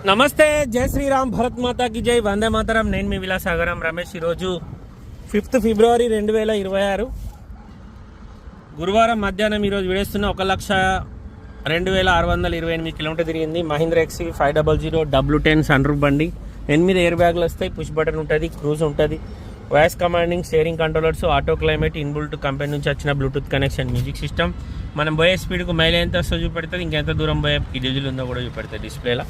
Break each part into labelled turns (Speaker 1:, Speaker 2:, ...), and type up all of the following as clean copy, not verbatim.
Speaker 1: నమస్తే, జై శ్రీరామ్, భరత్ మాతా కి జై, వందే మాతరం. నేను మీ విలాసాగరం రమేష్. ఈరోజు 5th ఫిబ్రవరి 2026 గురువారం మధ్యాహ్నం ఈరోజు విడేస్తున్న 1,02,628 కిలోమీటర్ తిరిగింది. మహీంద్రా ఎక్సీ 500 W10 సన్ రూఫ్ బండి. 8 ఎయిర్ బ్యాగ్లు వస్తాయి, పుష్ బటన్ ఉంటుంది, క్రూజ్ ఉంటుంది, voice commanding, steering controllers, auto climate, inbuilt company నుంచి వచ్చిన బ్లూటూత్ కనెక్షన్, మ్యూజిక్ సిస్టమ్. మనం పోయే స్పీడ్కు మైలేజ్ ఎంత వస్తుందో చూపెడుతుంది, ఇంకెంత దూరం పోయే డీజిల్ ఉందో కూడా చూపెడుతుంది డిస్ప్లేలో.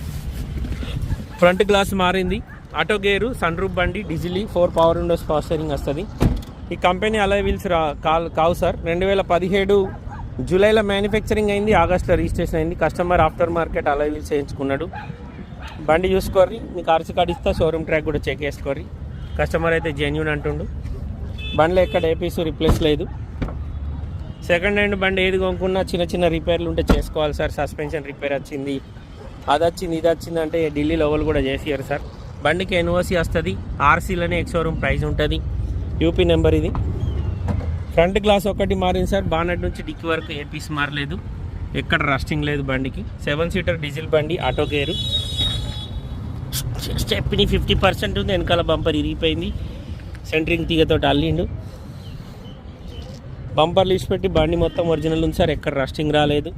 Speaker 1: ఫ్రంట్ గ్లాస్ మారింది, ఆటో గేరు, సన్ రూఫ్ బండి, diesel, 4 power windows, power steering వస్తుంది. ఈ కంపెనీ అలాయ్ వీల్స్ కావు సార్. 2017 జూలైలో మ్యానుఫ్యాక్చరింగ్ అయింది, ఆగస్టులో రిజిస్ట్రేషన్ అయింది. Customer aftermarket alloy wheels చేయించుకున్నాడు. బండి చూసుకోర్రి, మీకు ఆర్సీ కార్డు ఇస్తా, షోరూమ్ ట్రాక్ కూడా చెక్ చేసుకోర్రి. కస్టమర్ అయితే జెన్యూన్ అంటుండు. బండిలో ఎక్కడ ఏపీసు రిప్లేస్ లేదు. సెకండ్ హ్యాండ్ బండి ఏది కొనుక్కున్నా చిన్న చిన్న రిపేర్లు ఉంటే చేసుకోవాలి సార్. సస్పెన్షన్ రిపేర్ వచ్చింది, అది వచ్చింది, ఇది వచ్చింది అంటే ఢిల్లీ లెవెల్ కూడా చేసియారు సార్. బండికి ఎన్ఓసి వస్తుంది, ఆర్సీలోనే ఎక్స్ షోరూమ్ ప్రైస్ ఉంటుంది, యూపీ నెంబర్ ఇది. ఫ్రంట్ గ్లాస్ ఒకటి మారింది సార్, బానెట్ నుంచి డిక్కీ వరకు ఏ పీస్ మారలేదు, ఎక్కడ రస్టింగ్ లేదు బండికి. 7 సీటర్ డీజిల్ బండి, ఆటో గేరు, స్టెప్ని 50% ఉంది, వెనకాల బంపర్ ఇరిగిపోయింది, సెంటరింగ్ తీగతో అల్లిండు. బంపర్లు ఇచ్చిపెట్టి బండి మొత్తం ఒరిజినల్ ఉంది సార్, ఎక్కడ రస్టింగ్ రాలేదు.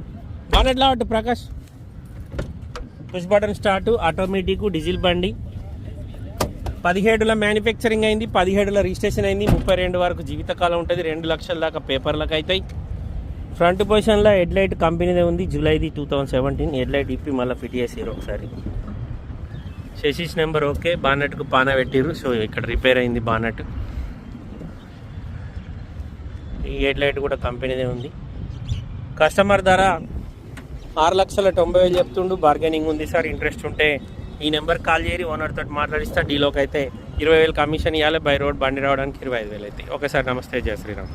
Speaker 1: బానెట్లా అటు Prakash, push button start, automatic, diesel బండి. 17లో మ్యానుఫ్యాక్చరింగ్ అయింది, 17లో రిజిస్ట్రేషన్ అయింది, 32 వరకు జీవితకాలం ఉంటుంది, 2 లక్షల దాకా పేపర్లకు అవుతాయి. ఫ్రంట్ పొజిషన్లో హెడ్ లైట్ కంపెనీదే ఉంది, జూలైది 2017. హెడ్ లైట్ ఇప్పి మళ్ళీ ఫిట్ చేసారు ఒకసారి. షెసిస్ నెంబర్ ఓకే, బానెట్కు పాన పెట్టిరు. సో ఇక్కడ రిపేర్ అయింది బానెట్. ఈ హెడ్ లైట్ కూడా కంపెనీదే ఉంది. కస్టమర్ ధర 6,90,000 చెప్తుండు, బార్గెనింగ్ ఉంది సార్. ఇంట్రెస్ట్ ఉంటే ఈ నెంబర్ కాల్ చేయరి, ఓనర్ తోటి మాట్లాడిస్తా. డీలోకి అయితే 20,000 కమిషన్ ఇవ్వాలి, బై రోడ్ బండి రావడానికి 25,000 అవుతాయి. ఓకే సార్, నమస్తే, జై శ్రీరామ్.